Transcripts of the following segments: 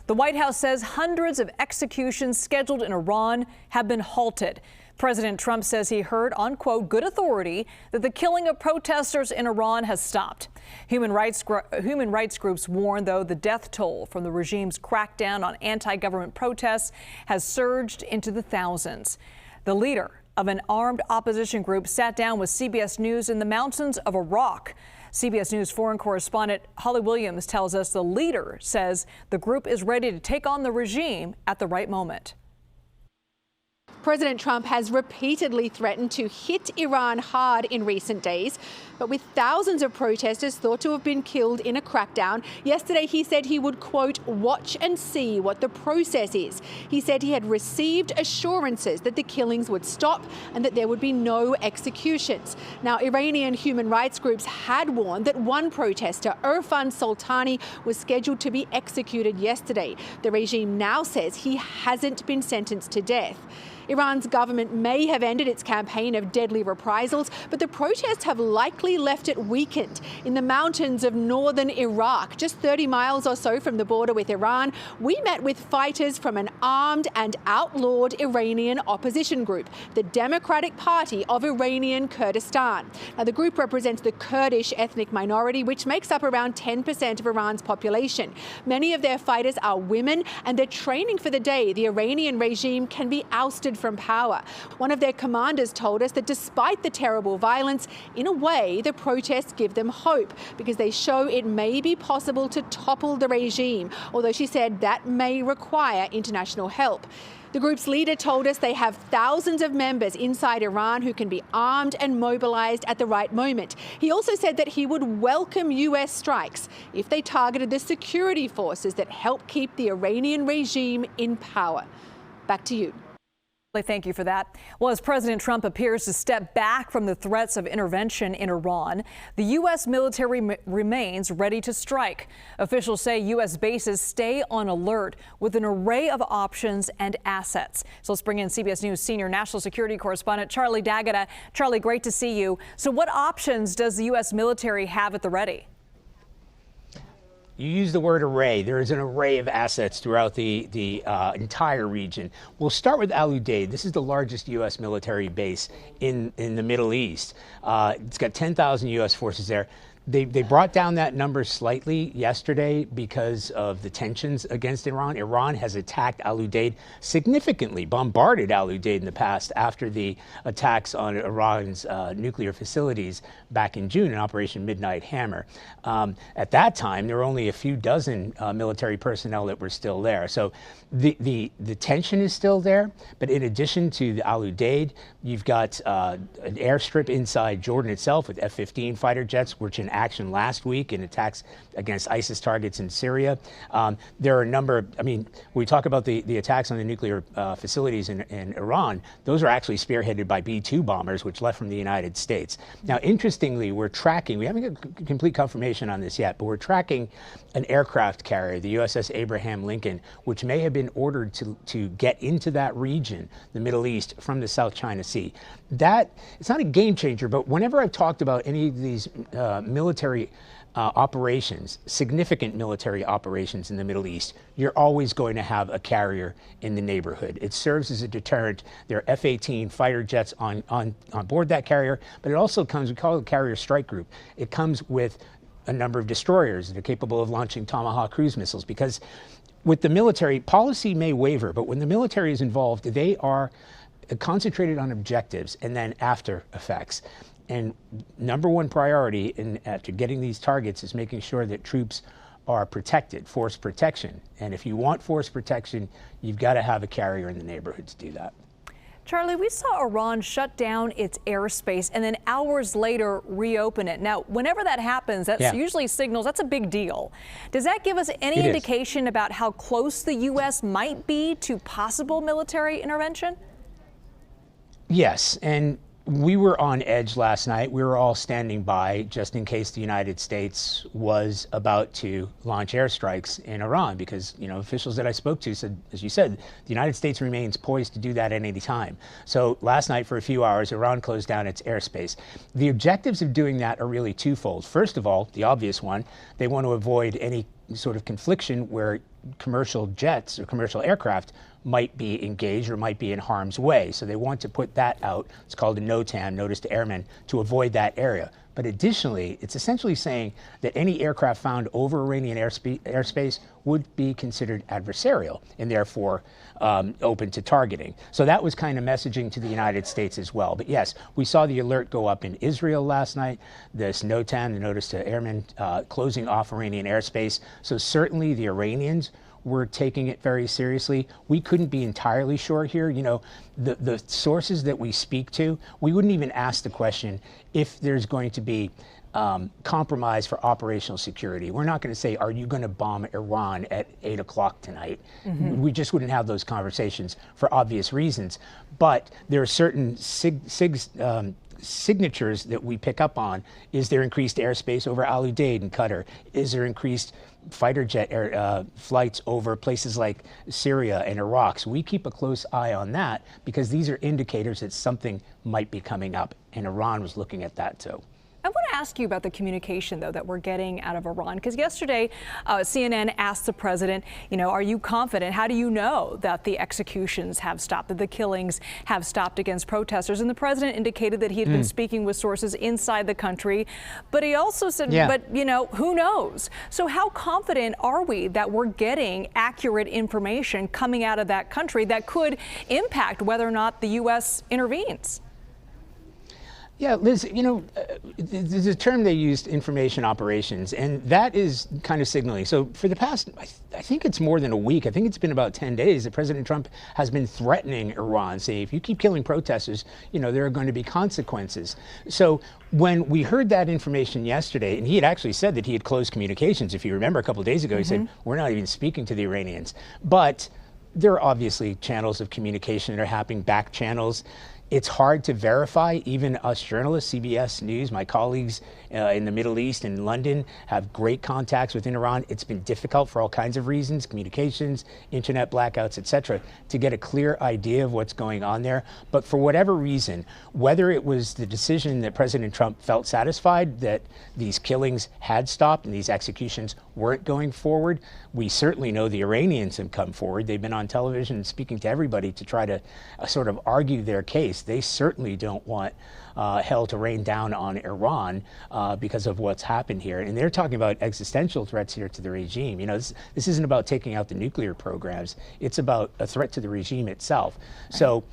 The White House says hundreds of executions scheduled in Iran have been halted. President Trump says he heard on, quote, good authority that the killing of protesters in Iran has stopped. Human rights groups warn, though, the death toll from the regime's crackdown on anti-government protests has surged into the thousands. The leader of an armed opposition group sat down with CBS News in the mountains of Iraq. CBS News foreign correspondent Holly Williams tells us the leader says the group is ready to take on the regime at the right moment. President Trump has repeatedly threatened to hit Iran hard in recent days, but with thousands of protesters thought to have been killed in a crackdown, yesterday he said he would, quote, watch and see what the process is. He said he had received assurances that the killings would stop and that there would be no executions. Now, Iranian human rights groups had warned that one protester, Irfan Soltani, was scheduled to be executed yesterday. The regime now says he hasn't been sentenced to death. Iran's government may have ended its campaign of deadly reprisals, but the protests have likely left it weakened. In the mountains of northern Iraq, just 30 miles or so from the border with Iran, we met with fighters from an armed and outlawed Iranian opposition group, the Democratic Party of Iranian Kurdistan. Now, the group represents the Kurdish ethnic minority, which makes up around 10% of Iran's population. Many of their fighters are women, and they're training for the day the Iranian regime can be ousted from power. One of their commanders told us that despite the terrible violence, in a way, the protests give them hope because they show it may be possible to topple the regime, although she said that may require international help. The group's leader told us they have thousands of members inside Iran who can be armed and mobilized at the right moment. He also said that he would welcome U.S. strikes if they targeted the security forces that help keep the Iranian regime in power. Back to you. Thank you for that. Well, as President Trump appears to step back from the threats of intervention in Iran, the U.S. military remains ready to strike. Officials say U.S. bases stay on alert with an array of options and assets. So let's bring in CBS News senior national security correspondent Charlie D'Agata. Charlie, great to see you. So what options does the U.S. military have at the ready? You use the word array. There is an array of assets throughout the entire region. We'll start with Al Udeid. This is the largest U.S. military base in the Middle East. It's got 10,000 U.S. forces there. They brought down that number slightly yesterday because of the tensions against Iran. Iran has attacked Al Udeid significantly, bombarded Al Udeid in the past after the attacks on Iran's nuclear facilities back in June in Operation Midnight Hammer. At that time, there were only a few dozen military personnel that were still there. So the tension is still there. But in addition to the Al Udeid, you've got an airstrip inside Jordan itself with F-15 fighter jets, which in action last week in attacks against ISIS targets in Syria. There are a number of, when we talk about the attacks on the nuclear facilities in Iran, those are actually spearheaded by B-2 bombers, which left from the United States. Now, interestingly, we're tracking, we haven't got complete confirmation on this yet, but we're tracking an aircraft carrier, the USS Abraham Lincoln, which may have been ordered to get into that region, the Middle East, from the South China Sea. That, it's not a game changer, but whenever I've talked about any of these military operations, significant military operations in the Middle East, you're always going to have a carrier in the neighborhood. It serves as a deterrent. There are F-18 fighter jets on board that carrier, but it also comes, we call it a carrier strike group. It comes with a number of destroyers that are capable of launching Tomahawk cruise missiles, because with the military, policy may waver, but when the military is involved, they are concentrated on objectives and then after effects. And number one priority after getting these targets is making sure that troops are protected, force protection. And if you want force protection, you've got to have a carrier in the neighborhood to do that. Charlie, we saw Iran shut down its airspace and then hours later reopen it. Now, whenever that happens, that usually signals that's a big deal. Does that give us any indication about how close the U.S. might be to possible military intervention? Yes, and we were on edge last night. We were all standing by just in case the United States was about to launch airstrikes in Iran, because, officials that I spoke to said, as you said, the United States remains poised to do that at any time. So last night for a few hours, Iran closed down its airspace. The objectives of doing that are really twofold. First of all, the obvious one, they want to avoid any sort of confliction where commercial jets or commercial aircraft might be engaged or might be in harm's way. So they want to put that out. It's called a NOTAM, notice to airmen, to avoid that area. But additionally, it's essentially saying that any aircraft found over Iranian airspace would be considered adversarial and therefore open to targeting. So that was kind of messaging to the United States as well. But yes, we saw the alert go up in Israel last night, this NOTAM, the notice to airmen, closing off Iranian airspace. So certainly the Iranians were taking it very seriously. We couldn't be entirely sure here. You know, the sources that we speak to, we wouldn't even ask the question if there's going to be compromise for operational security. We're not going to say, are you going to bomb Iran at 8 o'clock tonight? We just wouldn't have those conversations for obvious reasons. But there are certain signatures that we pick up on. Is there increased airspace over Al Udeid in Qatar? Is there increased fighter jet flights over places like Syria and Iraq? So we keep a close eye on that because these are indicators that something might be coming up, and Iran was looking at that too. I want to ask you about the communication, though, that we're getting out of Iran, because yesterday CNN asked the president, you know, are you confident? How do you know that the executions have stopped, that the killings have stopped against protesters? And the president indicated that he had been speaking with sources inside the country, but he also said, but, you know, who knows? So how confident are we that we're getting accurate information coming out of that country that could impact whether or not the U.S. intervenes? Yeah, Liz, you know, there's a term they used, information operations, and that is kind of signaling. So for the past, I think it's more than a week, I think it's been about 10 days, that President Trump has been threatening Iran, saying if you keep killing protesters, you know, there are going to be consequences. So when we heard that information yesterday, and he had actually said that he had closed communications, if you remember a couple of days ago, he said, we're not even speaking to the Iranians. But there are obviously channels of communication that are happening, back channels. It's hard to verify. Even us journalists, CBS News, my colleagues in the Middle East and London have great contacts within Iran. It's been difficult for all kinds of reasons, communications, internet blackouts, etc., to get a clear idea of what's going on there. But for whatever reason, whether it was the decision that President Trump felt satisfied that these killings had stopped and these executions weren't going forward, we certainly know the Iranians have come forward. They've been on television speaking to everybody to try to sort of argue their case. They certainly don't want hell to rain down on Iran because of what's happened here. And they're talking about existential threats here to the regime. You know, this isn't about taking out the nuclear programs. It's about a threat to the regime itself. So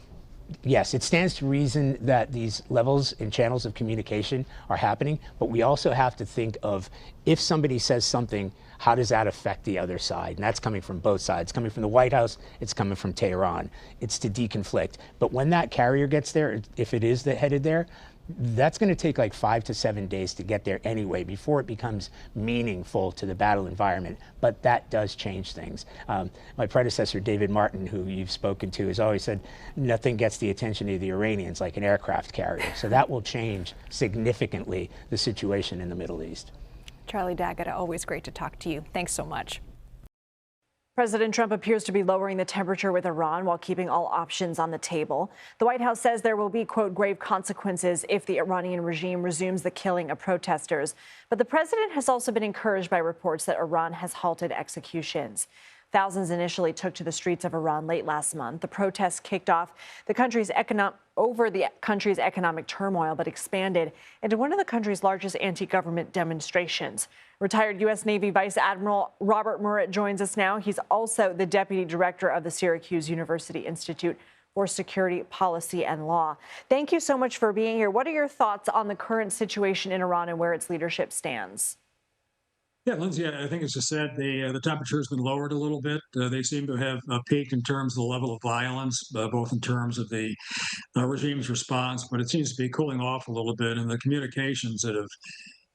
yes, it stands to reason that these levels and channels of communication are happening, but we also have to think of if somebody says something, how does that affect the other side? And that's coming from both sides. It's coming from the White House, it's coming from Tehran. It's to deconflict. But when that carrier gets there, if it is headed there, that's going to take like 5 to 7 days to get there anyway before it becomes meaningful to the battle environment. But that does change things. My predecessor, David Martin, who you've spoken to, has always said nothing gets the attention of the Iranians like an aircraft carrier. So that will change significantly the situation in the Middle East. Charlie D'Agata, always great to talk to you. Thanks so much. President Trump appears to be lowering the temperature with Iran while keeping all options on the table. The White House says there will be, quote, grave consequences if the Iranian regime resumes the killing of protesters. But the president has also been encouraged by reports that Iran has halted executions. Thousands initially took to the streets of Iran late last month. The protests kicked off over the country's economic turmoil, but expanded into one of the country's largest anti-government demonstrations. Retired U.S. Navy Vice Admiral Robert Murrett joins us now. He's also the deputy director of the Syracuse University Institute for Security Policy and Law. Thank you so much for being here. What are your thoughts on the current situation in Iran and where its leadership stands? Yeah, Lindsay, I think as you said, the temperature has been lowered a little bit. They seem to have peaked in terms of the level of violence, both in terms of the regime's response, but it seems to be cooling off a little bit. And the communications that have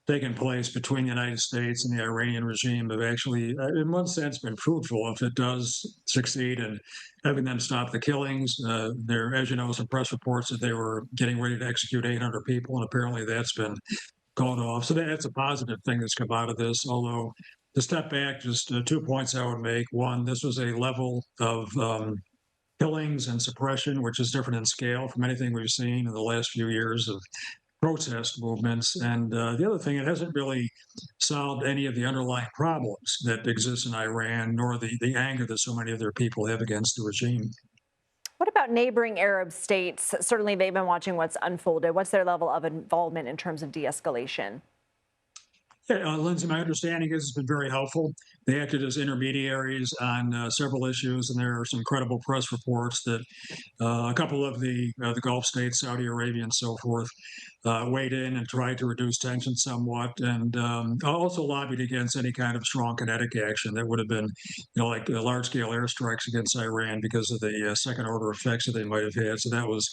taken place between the United States and the Iranian regime have actually, in one sense, been fruitful if it does succeed in having them stop the killings. There, as you know, some press reports that they were getting ready to execute 800 people, and apparently that's been called off. So that's a positive thing that's come out of this. Although, to step back, just 2 points I would make. One, this was a level of killings and suppression which is different in scale from anything we've seen in the last few years of protest movements. And the other thing, it hasn't really solved any of the underlying problems that exist in Iran, nor the anger that so many of their people have against the regime. What about neighboring Arab states? Certainly, they've been watching what's unfolded. What's their level of involvement in terms of de-escalation? Yeah, Lindsay, my understanding is it's been very helpful. They acted as intermediaries on several issues, and there are some credible press reports that a couple of the Gulf states, Saudi Arabia and so forth, weighed in and tried to reduce tensions somewhat, and also lobbied against any kind of strong kinetic action that would have been, like large-scale airstrikes against Iran because of the second-order effects that they might have had. So that was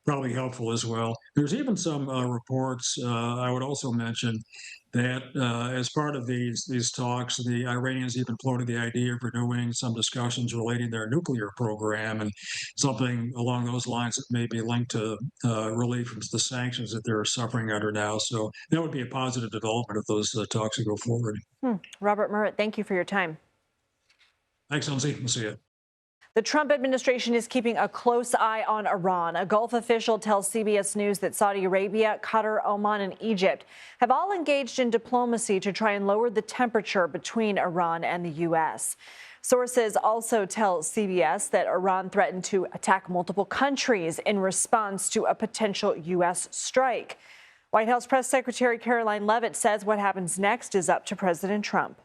probably helpful as well. There's even some reports I would also mention that as part of these talks, the Iranians even floated the idea of renewing some discussions relating their nuclear program and something along those lines that may be linked to relief from the sanctions that they're suffering under now. So that would be a positive development if those talks would go forward. Robert Murrett, thank you for your time. Thanks, Lindsay. We'll see you. The Trump administration is keeping a close eye on Iran. A Gulf official tells CBS News that Saudi Arabia, Qatar, Oman, and Egypt have all engaged in diplomacy to try and lower the temperature between Iran and the U.S. Sources also tell CBS that Iran threatened to attack multiple countries in response to a potential U.S. strike. White House Press Secretary Caroline Leavitt says what happens next is up to President Trump.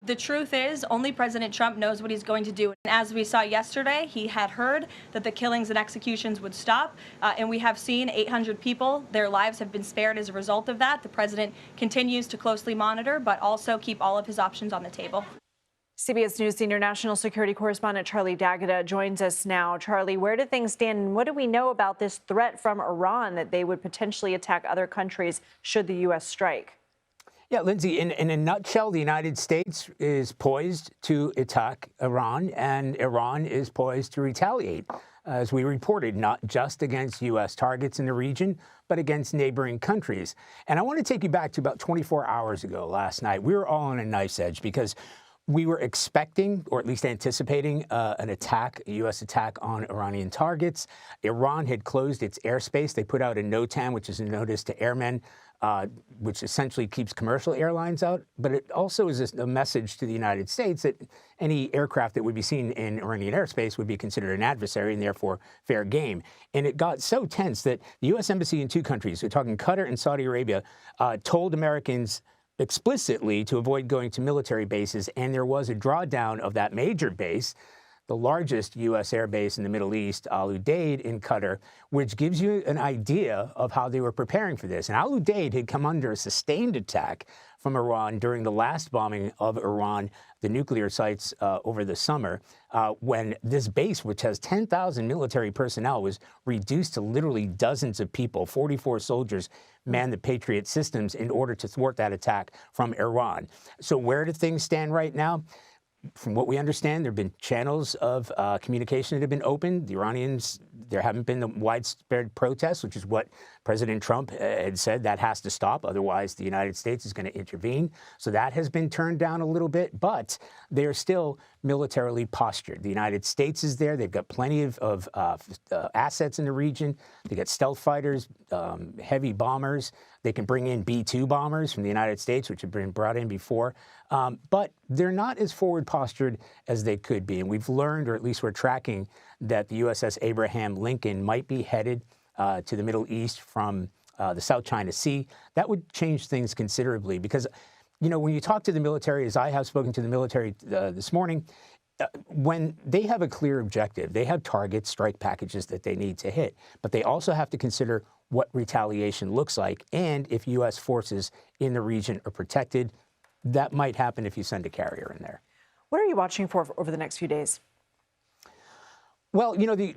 The truth is, only President Trump knows what he's going to do. And as we saw yesterday, he had heard that the killings and executions would stop. And we have seen 800 people, their lives have been spared as a result of that. The president continues to closely monitor, but also keep all of his options on the table. CBS News senior national security correspondent Charlie D'Agata joins us now. Charlie, where do things stand, and what do we know about this threat from Iran that they would potentially attack other countries should the U.S. strike? Yeah, Lindsay, in a nutshell, the United States is poised to attack Iran, and Iran is poised to retaliate, as we reported, not just against U.S. targets in the region, but against neighboring countries. And I want to take you back to about 24 hours ago last night. We were all on a knife's edge because we were expecting, or at least anticipating, an attack, a U.S. attack on Iranian targets. Iran had closed its airspace. They put out a NOTAM, which is a notice to airmen, which essentially keeps commercial airlines out. But it also is a message to the United States that any aircraft that would be seen in Iranian airspace would be considered an adversary and therefore fair game. And it got so tense that the U.S. Embassy in two countries, we're talking Qatar and Saudi Arabia, told Americans explicitly to avoid going to military bases, and there was a drawdown of that major base, the largest U.S. air base in the Middle East, Al Udeid in Qatar, which gives you an idea of how they were preparing for this. And Al Udeid had come under a sustained attack from Iran during the last bombing of Iran, the nuclear sites over the summer, when this base, which has 10,000 military personnel, was reduced to literally dozens of people. 44 soldiers manned the Patriot systems in order to thwart that attack from Iran. So where do things stand right now? From what we understand, there have been channels of communication that have been opened. The Iranians, there haven't been the widespread protests, which is what President Trump had said that has to stop. Otherwise, the United States is going to intervene. So that has been turned down a little bit, but they are still militarily postured. The United States is there. They've got plenty of assets in the region. They got stealth fighters, heavy bombers. They can bring in B-2 bombers from the United States, which have been brought in before. But they're not as forward postured as they could be. And we've learned, or at least we're tracking, that the USS Abraham Lincoln might be headed to the Middle East from the South China Sea. That would change things considerably because, you know, when you talk to the military, as I have spoken to the military this morning, when they have a clear objective, they have targets, strike packages that they need to hit, but they also have to consider what retaliation looks like and if U.S. forces in the region are protected. That might happen if you send a carrier in there. What are you watching for over the next few days? Well, you know, the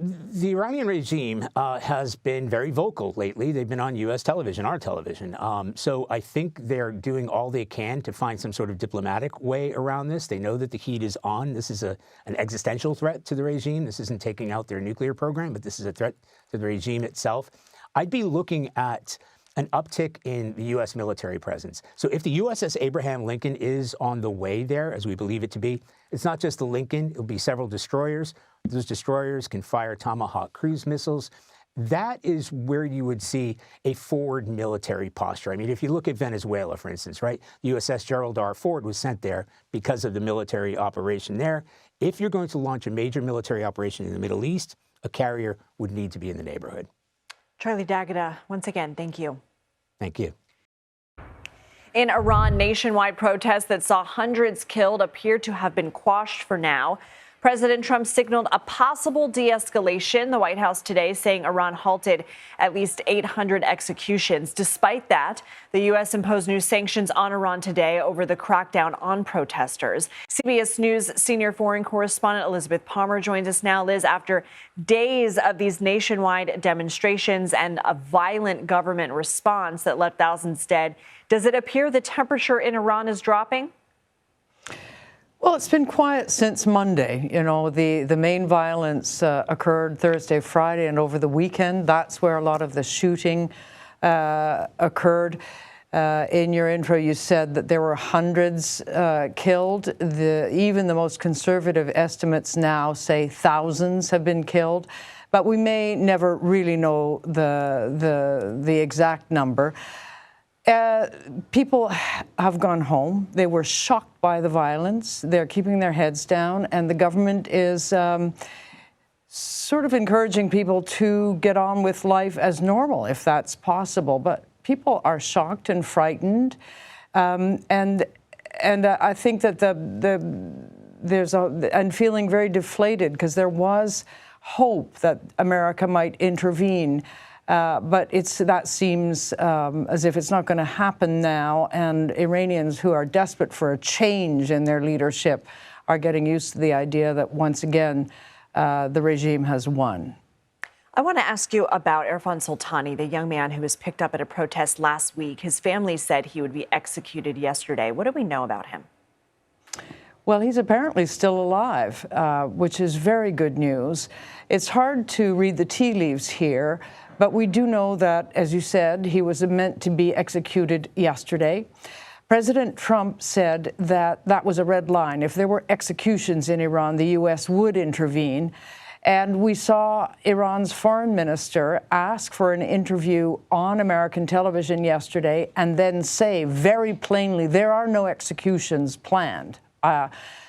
Iranian regime has been very vocal lately. They've been on U.S. television, our television. So I think they're doing all they can to find some sort of diplomatic way around this. They know that the heat is on. This is an existential threat to the regime. This isn't taking out their nuclear program, but this is a threat to the regime itself. I'd be looking at an uptick in the U.S. military presence. So if the USS Abraham Lincoln is on the way there, as we believe it to be, it's not just the Lincoln. It'll be several destroyers. Those destroyers can fire Tomahawk cruise missiles. that is where you would see a forward military posture. I mean, if you look at Venezuela, for instance, right, the USS Gerald R. Ford was sent there because of the military operation there. If you're going to launch a major military operation in the Middle East, a carrier would need to be in the neighborhood. Charlie D'Agata, once again, thank you. Thank you. In Iran, nationwide protests that saw hundreds killed appear to have been quashed for now. President Trump signaled a possible de-escalation. The White House today saying Iran halted at least 800 executions. Despite that, the U.S. imposed new sanctions on Iran today over the crackdown on protesters. CBS News senior foreign correspondent Elizabeth Palmer joins us now. Liz, after days of these nationwide demonstrations and a violent government response that left thousands dead, does it appear the temperature in Iran is dropping? Well, it's been quiet since Monday. You know, the main violence occurred Thursday, Friday, and over the weekend. That's where a lot of the shooting occurred. In your intro, you said that there were hundreds killed. Even the most conservative estimates now say thousands have been killed, but we may never really know the exact number. People have gone home. They were shocked by the violence. They're keeping their heads down, and the government is sort of encouraging people to get on with life as normal, if that's possible. But people are shocked and frightened, and I think that and feeling very deflated, because there was hope that America might intervene. But that seems as if it's not going to happen now, and Iranians who are desperate for a change in their leadership are getting used to the idea that once again the regime has won. I want to ask you about Irfan Soltani, the young man who was picked up at a protest last week. His family said he would be executed yesterday. What do we know about him? Well, he's apparently still alive, which is very good news. It's hard to read the tea leaves here, but we do know that, as you said, he was meant to be executed yesterday. President Trump said that that was a red line. If there were executions in Iran, the U.S. would intervene. And we saw Iran's foreign minister ask for an interview on American television yesterday and then say very plainly there are no executions planned.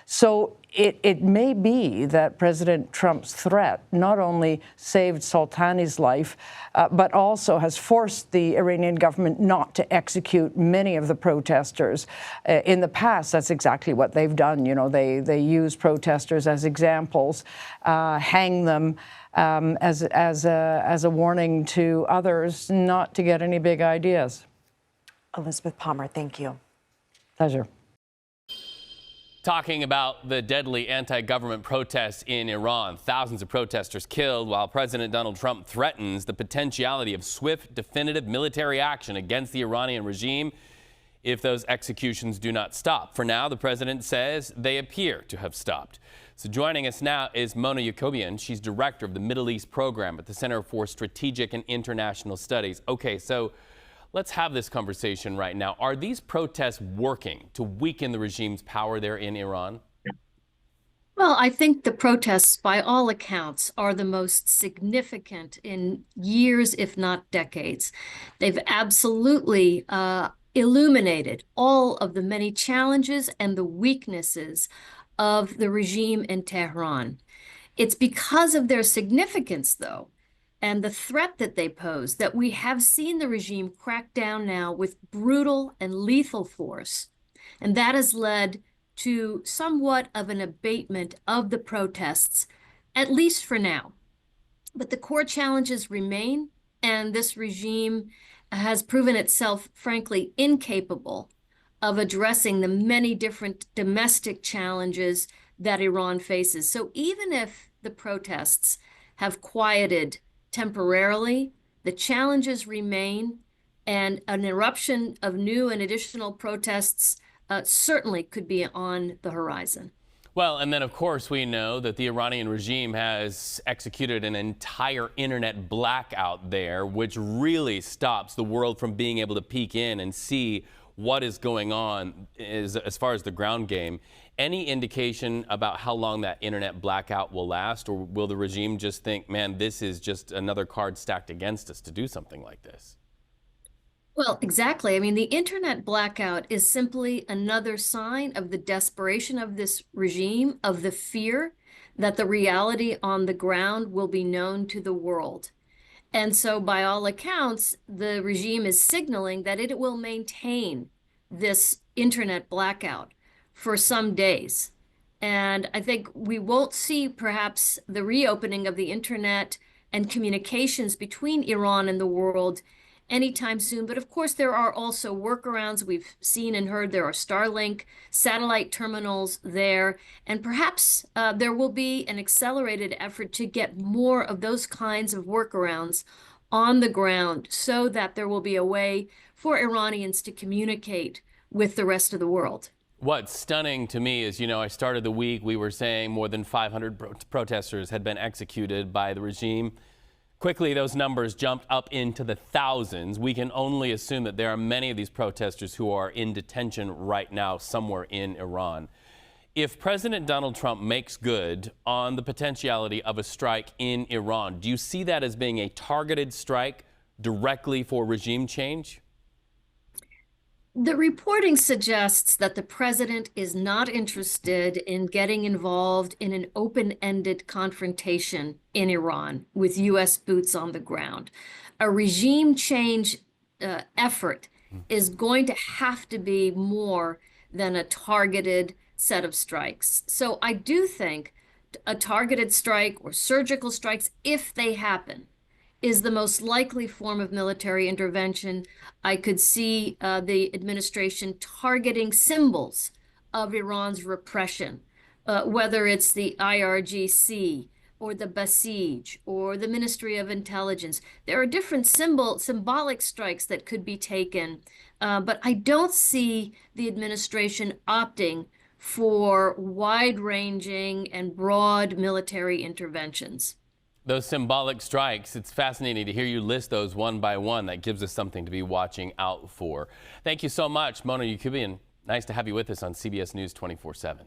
So it may be that President Trump's threat not only saved Soltani's life, but also has forced the Iranian government not to execute many of the protesters. In the past, that's exactly what they've done. You know, they use protesters as examples, hang them as a warning to others not to get any big ideas. Elizabeth Palmer, thank you. Pleasure. Talking about the deadly anti-government protests in Iran, thousands of protesters killed, while President Donald Trump threatens the potentiality of swift, definitive military action against the Iranian regime if those executions do not stop. For now, the president says they appear to have stopped. So joining us now is Mona Yacoubian. She's director of the Middle East program at the Center for Strategic and International Studies. Okay, so let's have this conversation right now. Are these protests working to weaken the regime's power there in Iran? Well, I think the protests, by all accounts, are the most significant in years, if not decades. They've absolutely illuminated all of the many challenges and the weaknesses of the regime in Tehran. It's because of their significance, though, and the threat that they pose, that we have seen the regime crack down now with brutal and lethal force. And that has led to somewhat of an abatement of the protests, at least for now. But the core challenges remain, and this regime has proven itself, frankly, incapable of addressing the many different domestic challenges that Iran faces. So even if the protests have quieted temporarily, the challenges remain, and an eruption of new and additional protests certainly could be on the horizon. Well, and then, of course, we know that the Iranian regime has executed an entire internet blackout there, which really stops the world from being able to peek in and see what is going on as far as the ground game. Any indication about how long that internet blackout will last, or will the regime just think, man, this is just another card stacked against us to do something like this? Well, exactly. I mean, the internet blackout is simply another sign of the desperation of this regime, of the fear that the reality on the ground will be known to the world. And so, by all accounts, the regime is signaling that it will maintain this internet blackout for some days. And I think we won't see perhaps the reopening of the internet and communications between Iran and the world anytime soon. But of course, there are also workarounds. We've seen and heard there are Starlink satellite terminals there. And perhaps there will be an accelerated effort to get more of those kinds of workarounds on the ground so that there will be a way for Iranians to communicate with the rest of the world. What's stunning to me is, I started the week, we were saying more than 500 protesters had been executed by the regime. Quickly, those numbers jumped up into the thousands. We can only assume that there are many of these protesters who are in detention right now somewhere in Iran. If President Donald Trump makes good on the potentiality of a strike in Iran, do you see that as being a targeted strike directly for regime change? The reporting suggests that the president is not interested in getting involved in an open-ended confrontation in Iran with U.S. boots on the ground. A regime change effort is going to have to be more than a targeted set of strikes. So I do think a targeted strike or surgical strikes, if they happen, is the most likely form of military intervention. I could see the administration targeting symbols of Iran's repression, whether it's the IRGC or the Basij or the Ministry of Intelligence. There are different symbolic strikes that could be taken, but I don't see the administration opting for wide-ranging and broad military interventions. Those symbolic strikes, it's fascinating to hear you list those one by one. That gives us something to be watching out for. Thank you so much, Mona Yacoubian. Nice to have you with us on CBS News 24/7.